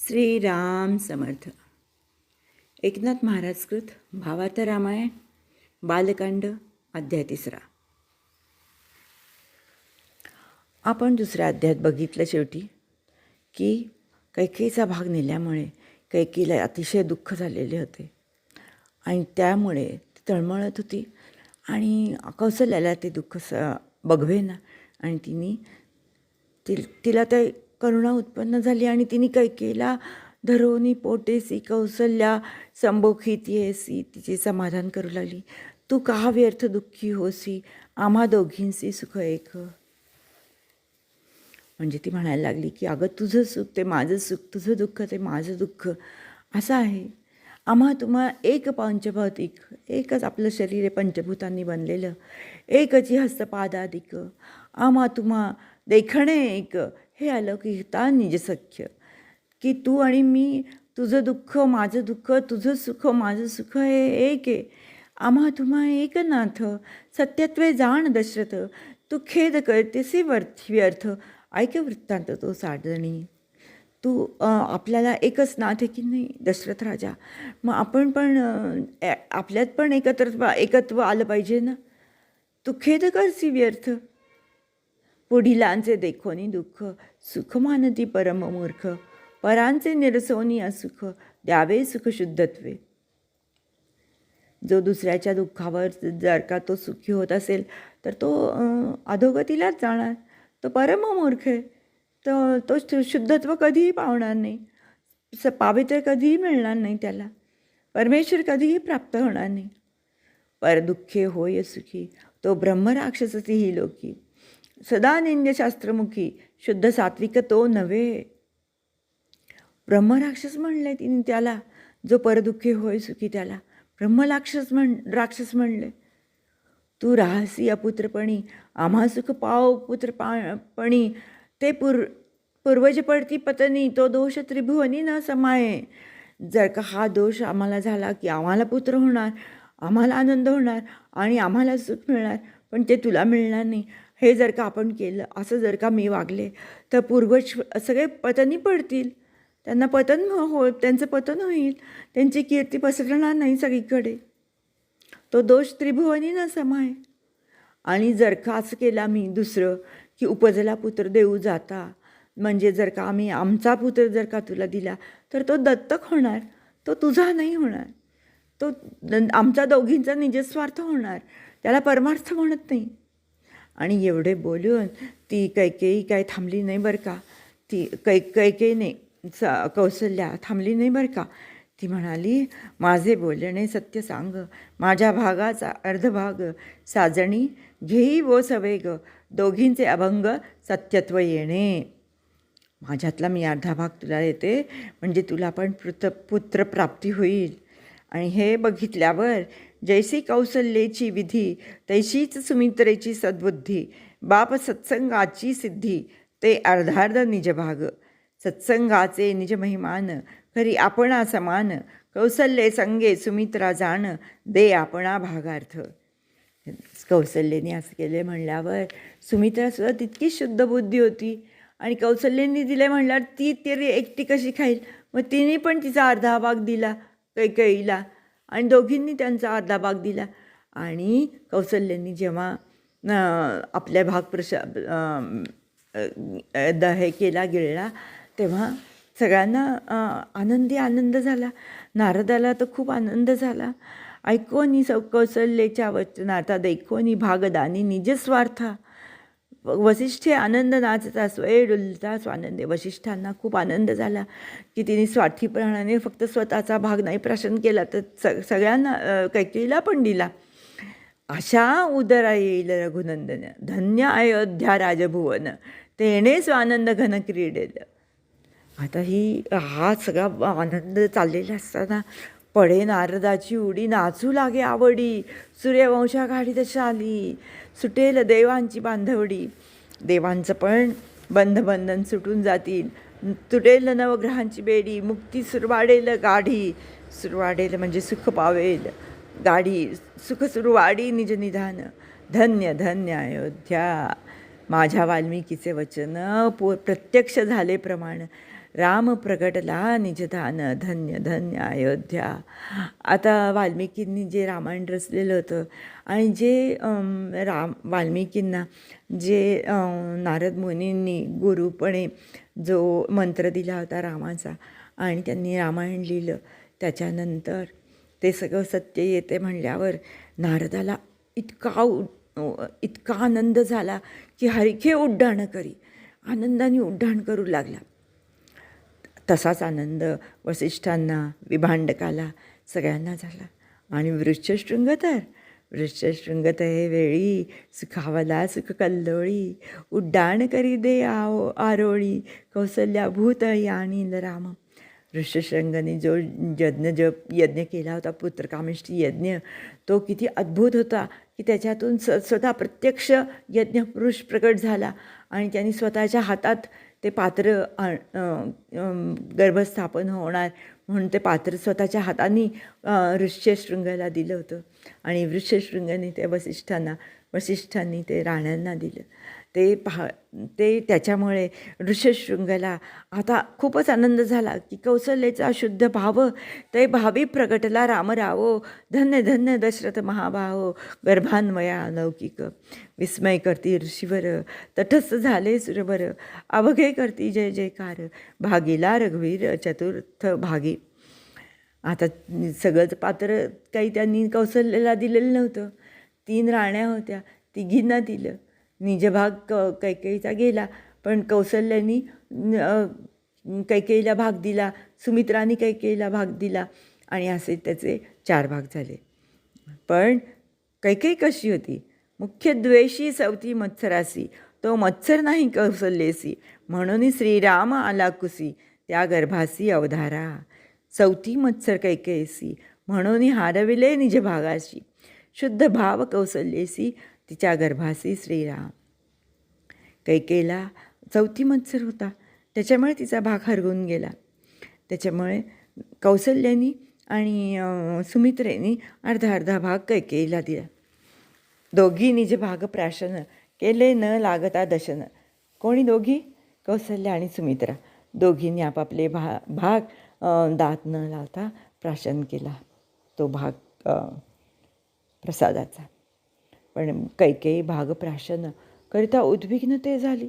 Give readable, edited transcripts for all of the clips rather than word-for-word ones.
श्रीराम समर्थ. एकनाथ महाराजकृत भावार्थ रामायण बालकांड अध्याय 3. आपण दुसऱ्या अध्यायात बघितलं शेवटी की कैकेयीचा भाग नेल्यामुळे कैकेयीला अतिशय दुःख झालेले होते आणि त्यामुळे ती तळमळत होती आणि कौसल्याला ते दुःख बघवेना आणि तिला ते करुणा उत्पन्न झाली आणि तिने कैकेयीला धरोनी पोटेसी कौसल्या संभोखीत येसी तिचे समाधान करू लागली. तू का व्यर्थ दुःखी होसी, आम्हा दोघींसी सुख एक. म्हणजे ती म्हणायला लागली की अगं तुझं सुख ते माझं सुख, तुझं दुःख ते माझं दुःख असं आहे. आम्हा तुम्हा एक पंचभौतिक, एकच आपलं शरीर आहे पंचभूतांनी बनलेलं, एकची हस्तपादादिक. आम्हा तुम्हा देखणे एक, हे अलौकिकता निज सख्य. की तू आणि मी, तुझं दुःख माझं दुःख, तुझं सुख माझं सुख हे एक आहे. आम्हा तुम्हा एक नाथ, सत्यत्वे जाण दशरथ. तू खेद करतेसी व्यर्थ, ऐक वृत्तांत तो साडजणी. तू आपल्याला एकच नाथ आहे की नाही दशरथ राजा, मग आपण पण आपल्यात पण एकत्व आलं पाहिजे ना. तू खेद करसी व्यर्थ, पुढिलांचे देखोनी दुःख, सुख मानती परम मूर्ख. परांचे निरसोनी असुख, द्यावे सुख शुद्धत्वे. जो दुसऱ्याच्या दुःखावर जर का तो सुखी होत असेल तर तो अधोगतीलाच जाणार. तो परम मूर्ख आहे. तो शुद्धत्व कधीही पावणार नाही, पावित्र्य कधीही मिळणार नाही त्याला, परमेश्वर कधीही प्राप्त होणार नाही. परदुःखे होय सुखी, तो ब्रह्मराक्षसी ही लोकी. सदा निंद्यशास्त्रमुखी, शुद्ध सात्विक तो नव्हे. ब्रह्मराक्षस म्हणले तिने त्याला, जो परदुःखी होय सुखी त्याला राक्षस म्हणले. तू राहसी अपुत्रपणी, आम्हा सुख पाव पुत्रपणी. ते पूर्वज पडती पतनी, तो दोष त्रिभुवनी न समाये. जर का हा दोष आम्हाला झाला की आम्हाला पुत्र होणार, आम्हाला आनंद होणार आणि आम्हाला सुख मिळणार, पण ते तुला मिळणार नाही, हे जर का आपण केलं, असं जर का मी वागले तर पूर्वज सगळे पतनी पडतील, त्यांना त्यांचं पतन होईल, त्यांची कीर्ती पसरणार नाही सगळीकडे. तो दोष त्रिभुवनी न समाय. आणि जर का असं केला मी दुसरं की उपजला पुत्र देऊ जाता, म्हणजे जर का आम्ही आमचा पुत्र जर का तुला दिला तर तो दत्तक होणार, तो तुझा नाही होणार, तो आमचा दोघींचा निजस्वार्थ होणार, त्याला परमार्थ म्हणत नाही. आणि एवढे बोलून ती कैकेयी काय थांबली नाही बरं का. ती कैकेयीने कौसल्या थांबली नाही बरं का. ती म्हणाली, माझे बोलणे सत्य सांग, माझ्या भागाचा अर्धभाग साजणी घेई वो सवेग. दोघींचे अभंग सत्यत्व येणे. माझ्यातला मी अर्धा भाग तुला देते, म्हणजे तुला पण पुत्रप्राप्ती होईल. आणि हे बघितल्यावर जैसी कौसल्याची विधी, तैशीच सुमित्रेची सद्बुद्धी. बाप सत्संगाची सिद्धी, ते अर्धार्ध निजभाग. सत्संगाचे निज महिमान, खरी आपणा समान. कौसल्ये संगे सुमित्रा जाण, दे आपणा भागार्थ. कौसल्याने असं केले म्हणल्यावर सुमित्रासुद्धा तितकी शुद्ध बुद्धी होती आणि कौसल्याने दिले म्हणल्यावर ती तरी एकटी कशी खाईल. मग तिने पण तिचा अर्धा भाग दिला कैकेयीला आणि दोघींनी त्यांचा अर्धा भाग दिला. आणि कौसल्याने जेव्हा आपल्या भाग हे केला गिळला तेव्हा सगळ्यांना आनंद झाला. नारदाला तर खूप आनंद झाला. ऐकोनी कौसल्याच्या वचनार्था, देखोनी भागदानी निजस्वार्था. वसिष्ठे आनंद नाचता स्वये डुलता स्वानंदे. वसिष्ठांना खूप आनंद झाला की तिने स्वार्थीपणाने फक्त स्वतःचा भाग नाही प्राशन केला तर सगळ्यांना कैकेयीला पण दिला. अशा उदरा येईल रघुनंदन, धन्य अयोध्या राजभुवन. तेणे स्वानंद घन क्रीडेल. आता हा सगळा आनंद चाललेला असताना पडे नारदाची उडी, नाचू लागे आवडी. सूर्यवंशा गाडी तशा आली, सुटेल देवांची बांधवडी. देवांचं पण बंधन सुटून जातील, तुटेल नवग्रहांची बेडी. मुक्ती सुरवाडेल गाढी, सुरवाडेल म्हणजे सुख पावेल गाढी. सुख सुरवाडी निज निधान, धन्य धन्य अयोध्या. माझ्या वाल्मिकीचे वचन प्रत्यक्ष झाले प्रमाण. राम प्रगटला निजधान, धन्य धन्य अयोध्या. आता वाल्मिकींनी जे रामायण रचलेलं होतं आणि जे वाल्मिकींना जे नारद मुनींनी गुरुपणे जो मंत्र दिला होता रामाचा आणि त्यांनी रामायण लिहिलं, त्याच्यानंतर ते सगळं सत्य येते म्हणल्यावर नारदाला इतका आनंद झाला की हरखे उड्डाणं करी, आनंदाने उड्डाण करू लागला. तसाच आनंद वसिष्ठांना, विभांडकाला, सगळ्यांना झाला. आणि वृक्षशृंग ते वेळी सुखावला सुख कल्लोळी, उड्डाण करी दे आरोळी, कौसल्या भूतळी आणील राम. ऋषशृंगाने जो यज्ञ केला होता, पुत्रकामेष्टी यज्ञ, तो किती अद्भुत होता की त्याच्यातून स्वतः प्रत्यक्ष यज्ञपुरुष प्रकट झाला आणि त्यांनी स्वतःच्या हातात ते पात्र गर्भस्थापन होणार म्हणून ते पात्र स्वतःच्या हाताने ऋष्यशृंगाला दिलं होतं आणि ऋष्यशृंगाने ते वसिष्ठांनी ते राण्यांना दिलं. ते त्याच्यामुळे ऋष्यशृंगाला आता खूपच आनंद झाला की कौसल्याचा शुद्ध भाव ते भावी प्रगटला रामरावो, धन्य धन्य दशरथ महाभावो, गर्भान्वया लौकिक. विस्मय करती ऋषीवर, तटस्थ झाले सुरभर, अवघे करती जय जयकार, भागीला रघुवीर चतुर्थ भागी. आता सगळंच पात्र काही त्यांनी कौसल्याला दिलेलं नव्हतं. 3 राण्या होत्या, तिघींना दिलं. निजभाग कैकेयीचा गेला, पण कौसल्यानी कैकेयीला भाग दिला, सुमित्राने कैकेयीला भाग दिला आणि असे त्याचे 4 भाग झाले. पण कैकेयी कशी होती? मुख्य द्वेषी सवती मत्सरासी, तो मत्सर नाही कौसल्येसी, म्हणून श्रीराम आला कुसी, त्या गर्भासी अवधारा. सवती मत्सर कैकेयीसी, म्हणून हारविले निजभागाशी, शुद्ध भाव कौसल्येसी, तिच्या गर्भासी श्रीराम. कैकेयीला चौथी मत्सर होता, त्याच्यामुळे तिचा भाग हरवून गेला. त्याच्यामुळे कौसल्यानी आणि सुमित्रेनी अर्धा भाग कैकेयीला दिला. दोघी निज भाग प्राशन, केले न लागता दशन. कोणी दोघी? कौसल्या आणि सुमित्रा. दोघींनी आपापले भाग दात न लावता प्राशन केला, तो भाग प्रसादाचा. पण कैकेयी भागप्राशन करिता उद्विग्न ते झाली.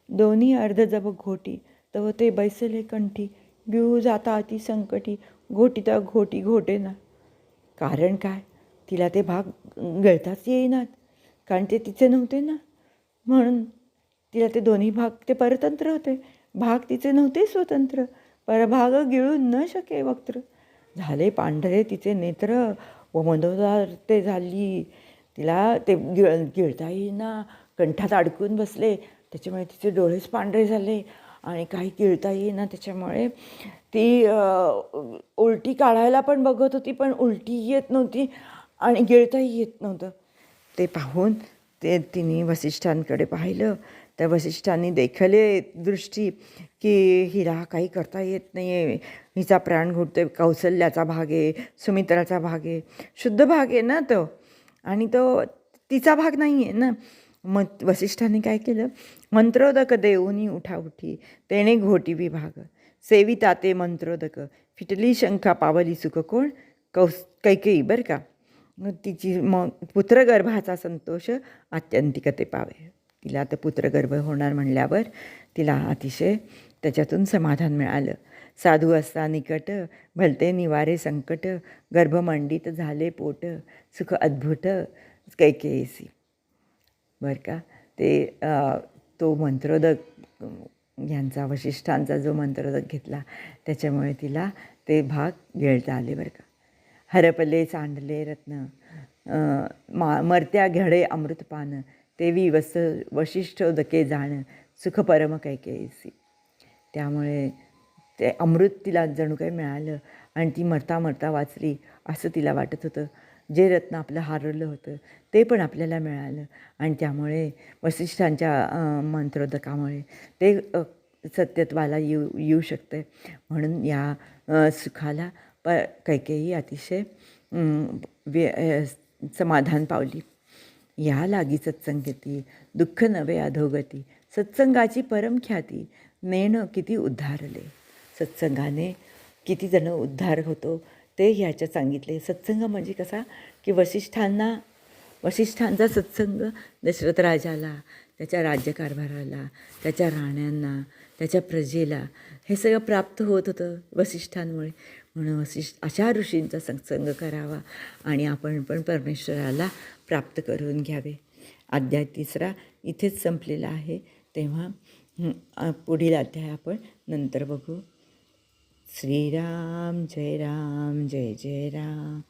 दोन्ही अर्धजब घोटी, तव ते बैसले कंठी, गिळू जाता अति संकटी, घोटीता घोटी घोटेना. कारण काय? तिला ते भाग गळताच येईनात, कारण ते तिचे नव्हते ना. म्हणून तिला ते दोन्ही भाग ते परतंत्र होते, भाग तिचे नव्हते स्वतंत्र. परभाग गिळू न शके वक्त्र. झाले पांढरे तिचे नेत्र व मंदोदार ते झाली. तिला ते गिळता येईना, कंठात अडकून बसले, त्याच्यामुळे तिचे डोळेच पांढरे झाले आणि काही गिळता येईना. त्याच्यामुळे ती उलटी काढायला पण बघत होती, पण उलटी येत नव्हती आणि गिळताही येत नव्हतं. ते पाहून तिने वसिष्ठांकडे पाहिलं. त्या वसिष्ठांनी देखले दृष्टी की हिला काही करता येत नाही आहे, हिचा प्राण घुटते. कौसल्याचा भाग आहे, सुमित्राचा भाग आहे, शुद्ध भाग आहे ना तो, आणि तो तिचा भाग नाही आहे ना. मग वसिष्ठांनी काय केलं? मंत्रोदक देऊनी उठाउठी, तेने घोटी विभाग, सेविता ते मंत्रोदक, फिटली शंका पावली सुख कोण? कैकेयी बरं का. तिची मग पुत्रगर्भाचा संतोष आत्यंतिकते पावे. तिला आता पुत्रगर्भ होणार म्हणल्यावर तिला अतिशय त्याच्यातून समाधान मिळालं. साधू असता निकट, भलते निवारे संकट, गर्भमंडित झाले पोट, सुख अद्भुत कैकेयीसी. बरं का. ते तो मंत्रोदक यांचा, वसिष्ठांचा जो मंत्रोदक घेतला त्याच्यामुळे तिला ते भाग गिळता आले बरं का. हरपले सांडले रत्न, मर्त्या घडे अमृतपान, तेवी वसिष्ठोदके जाण, सुख परम कैकेयीसी. त्यामुळे ते अमृत तिला जणू काही मिळालं आणि ती मरता वाचली असं तिला वाटत होतं. जे रत्न आपलं हारवलं होतं ते पण आपल्याला मिळालं आणि त्यामुळे वसिष्ठांच्या मंत्रोदकामुळे ते सत्यत्वाला येऊ शकते. म्हणून या सुखाला कैकेयी अतिशय समाधान पावली. या लागी सत्संगती, दुःख नवे अधोगती, सत्संगाची परम ख्याती, नेण किती उद्धारले. सत्संगाने किती जण उद्धार होतो ते ह्याच्यात सांगितले. सत्संग म्हणजे कसा की वसिष्ठांचा सत्संग दशरथ राजाला, त्याच्या राज्यकारभाराला, त्याच्या राण्यांना, त्याच्या प्रजेला हे सगळं प्राप्त होत होतं वसिष्ठांमुळे. म्हणून अशा ऋषींचा सत्संग करावा आणि आपण पण परमेश्वराला प्राप्त करून घ्यावे. अध्याय 3 इथेच संपलेला आहे. तेव्हा पुढील अध्याय आपण नंतर बघू. श्रीराम जय राम जय जय राम.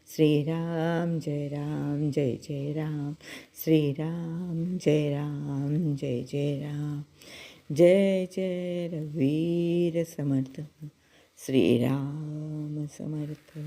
श्रीराम जय राम जय जय राम. श्रीराम जय राम जय जय राम. जय जय रघुवीर समर्थ. श्रीराम समर्थ.